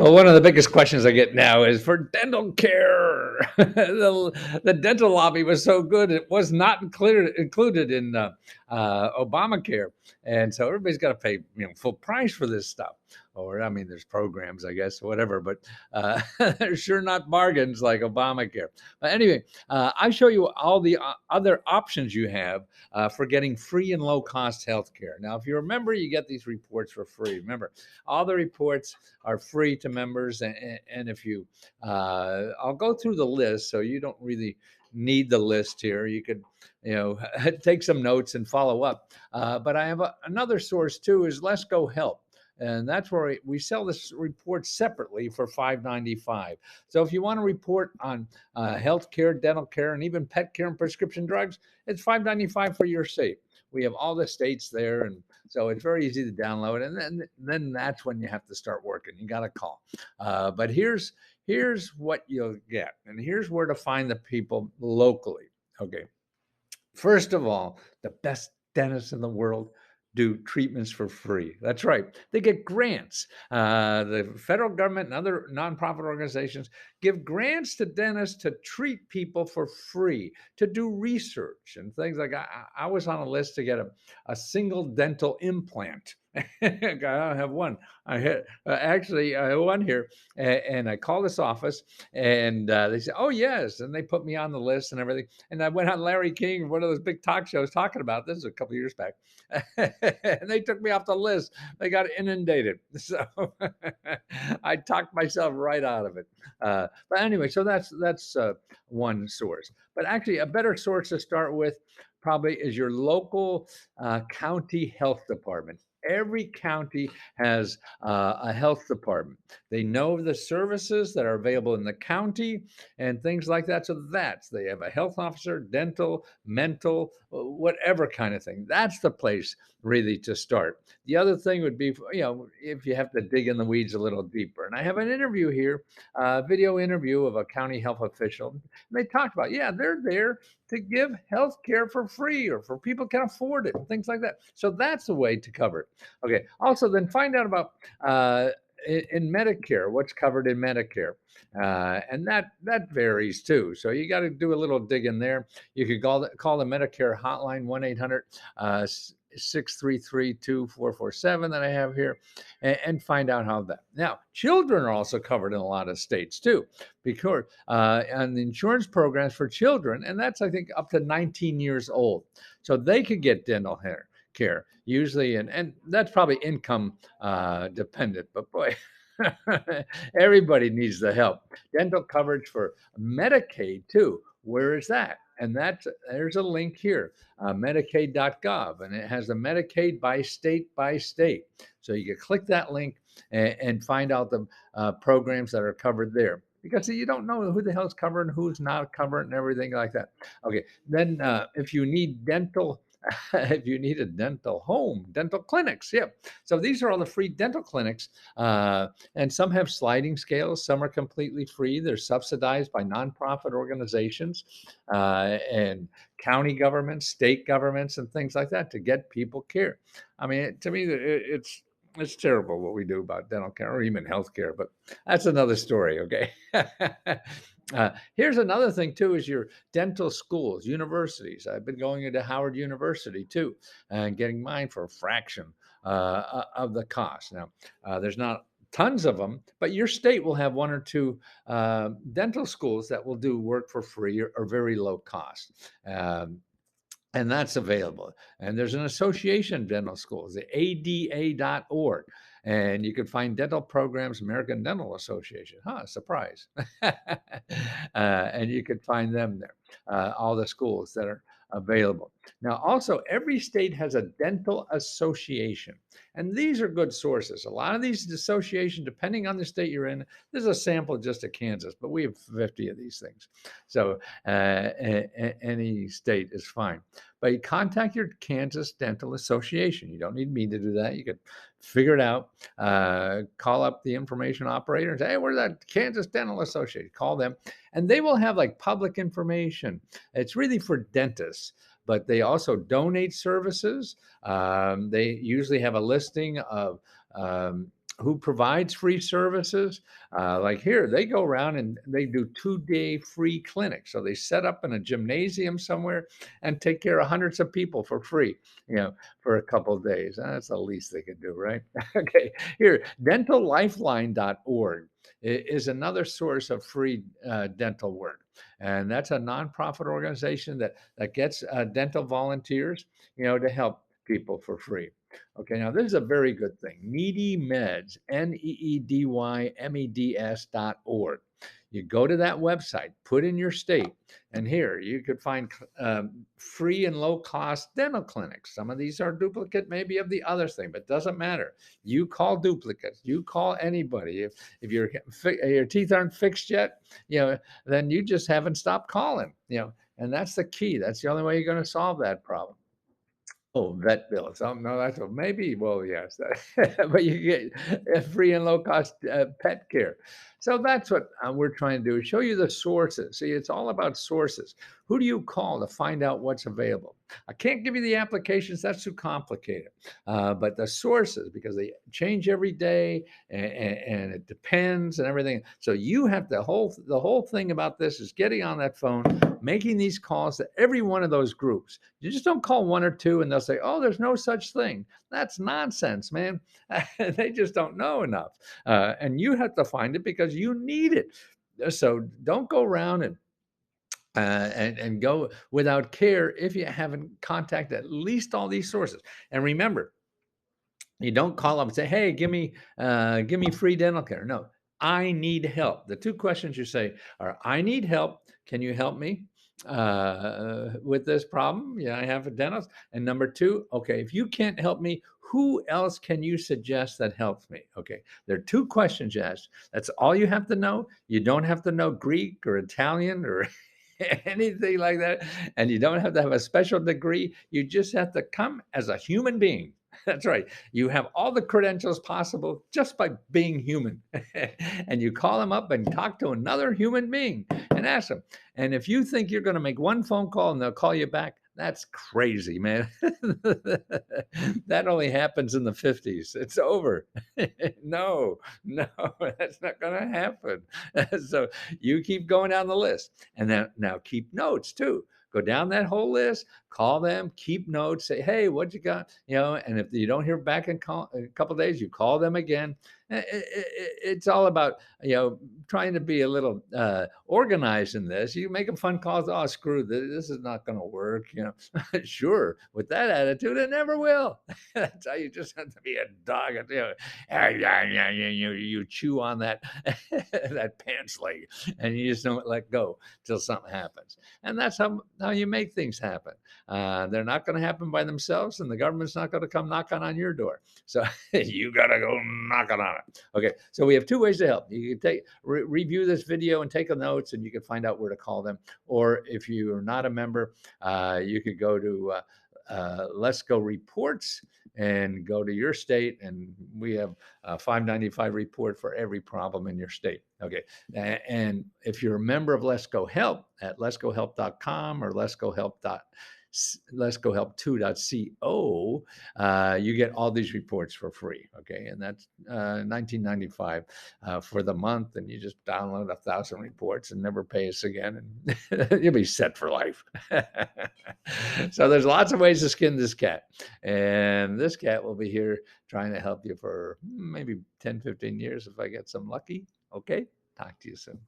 Well, one of the biggest questions I get now is for dental care. The dental lobby was so good, it was not included in Obamacare. And so everybody's got to pay full price for this stuff. Or, I mean, there's programs, I guess, whatever, but they're sure not bargains like Obamacare. But anyway, I show you all the other options you have for getting free and low cost health care. Now, if you remember, you get these reports for free. Remember, all the reports are free to members. And if you, I'll go through the list so you don't really need the list here. You could, take some notes and follow up. But I have another source too, is LeskoHelp. And that's where we sell this report separately for $5.95. So if you want to report on health care, dental care, and even pet care and prescription drugs, it's $5.95 for your state. We have all the states there, and so it's very easy to download. And then that's when you have to start working. You got to call. But here's what you'll get, and here's where to find the people locally. Okay. First of all, the best dentists in the world do treatments for free. That's right. They get grants. The federal government and other nonprofit organizations give grants to dentists to treat people for free, to do research and things like that. I was on a list to get a single dental implant. I don't have one. I had actually I have one here, and I called this office, and they said, "Oh yes," and they put me on the list and everything. And I went on Larry King, one of those big talk shows, talking about this a couple of years back, and they took me off the list. They got inundated, so I talked myself right out of it. But anyway, so that's one source. But actually, a better source to start with probably is your local county health department. Every county has a health department. They know the services that are available in the county and things like that. So they have a health officer, dental, mental, whatever kind of thing. That's the place really to start. The other thing would be, if you have to dig in the weeds a little deeper. And I have an interview here, a video interview of a county health official. And they talked about, they're there to give health care for free, or for people can afford it, things like that. So that's a way to cover it. Okay. Also, then find out about in Medicare, what's covered in Medicare, and that varies too. So you got to do a little digging there. You could call the Medicare hotline 1-800-633-2447 that I have here, and find out how that. Now, children are also covered in a lot of states too, because and the insurance programs for children, and that's I think up to 19 years old, so they could get dental care usually, and that's probably income dependent, but boy, everybody needs the help. Dental coverage for Medicaid too, where is that? And there's a link here, medicaid.gov, and it has the Medicaid by state, so you can click that link and find out the programs that are covered there, because you don't know who the hell's covered and who's not covered and everything like that. Okay, then if you need dental if you need a dental home, dental clinics. Yep. So these are all the free dental clinics. And some have sliding scales. Some are completely free. They're subsidized by nonprofit organizations and county governments, state governments, and things like that to get people care. I mean, to me, it's terrible what we do about dental care or even healthcare, but that's another story. Okay. Here's another thing too, is your dental schools, universities. I've been going into Howard University too, and getting mine for a fraction of the cost. Now, there's not tons of them, but your state will have one or two dental schools that will do work for free or very low cost. And that's available. And there's an association of dental schools, the ADA.org. And you can find dental programs, American Dental Association. Surprise. And you can find them there, all the schools that are available. Now, also, every state has a dental association. And these are good sources. A lot of these associations, depending on the state you're in, there's a sample just of Kansas, but we have 50 of these things. So any state is fine. But you contact your Kansas Dental Association. You don't need me to do that. You could figure it out. Call up the information operator and say, hey, where's that Kansas Dental Association? Call them. And they will have like public information. It's really for dentists, but they also donate services. They usually have a listing of who provides free services. Like here, they go around and they do 2-day free clinics. So they set up in a gymnasium somewhere and take care of hundreds of people for free, you know, for a couple of days. That's the least they could do, right? Okay, here, dentallifeline.org is another source of free dental work. And that's a nonprofit organization that gets dental volunteers, to help people for free. Okay, now this is a very good thing. Needy Meds, NEEDYMEDS.org. You go to that website, put in your state, and here you could find free and low cost dental clinics. Some of these are duplicate, maybe of the other thing, but doesn't matter. You call duplicates. You call anybody. If your teeth aren't fixed yet, then you just haven't stopped calling. And that's the key. That's the only way you're going to solve that problem. Oh, vet bills. Oh, no, that's what maybe. Well, yes, but you get free and low cost pet care. So that's what we're trying to do: show you the sources. See, it's all about sources. Who do you call to find out what's available? I can't give you the applications; that's too complicated. But the sources, because they change every day, and it depends and everything. So you have the whole thing about this is getting on that phone, making these calls to every one of those groups. You just don't call one or two and they'll say, oh, there's no such thing. That's nonsense, man. They just don't know enough. And you have to find it because you need it. So don't go around and go without care if you haven't contacted at least all these sources. And remember, you don't call up and say, "Hey, give me free dental care." No, I need help. The two questions you say are, "I need help. Can you help me with this problem? Yeah, I have a dentist." And number two, okay, if you can't help me, who else can you suggest that helps me? Okay, there are two questions you ask. That's all you have to know. You don't have to know Greek or Italian or anything like that, and you don't have to have a special degree. You just have to come as a human being. That's right. You have all the credentials possible just by being human. And you call them up and talk to another human being and ask them. And if you think you're going to make one phone call and they'll call you back, that's crazy, man. That only happens in the 50s. It's over. No, no, that's not going to happen. So you keep going down the list. And then now keep notes too. Go down that whole list, call them, keep notes, say, hey, what you got? And if you don't hear back in a couple of days, you call them again. It's all about, trying to be a little organized in this. You make a fun calls. Oh, screw this. This is not going to work. Sure. With that attitude, it never will. That's how you just have to be a dog. You chew on that, that pants leg and you just don't let go till something happens. And that's how you make things happen. They're not going to happen by themselves, and the government's not going to come knocking on your door. So you got to go knocking on it. Okay, so we have two ways to help. You can review this video and take notes, and you can find out where to call them. Or if you are not a member, you could go to Lesko Reports and go to your state, and we have a 595 report for every problem in your state. Okay, and if you're a member of LeskoHelp at LeskoHelp.com or LeskoHelp2.co, you get all these reports for free. Okay, and that's $19.95 for the month, and you just download 1,000 reports and never pay us again, and you'll be set for life. So there's lots of ways to skin this cat, and this cat will be here trying to help you for maybe 10, 15 years if I get some lucky. Okay, talk to you soon.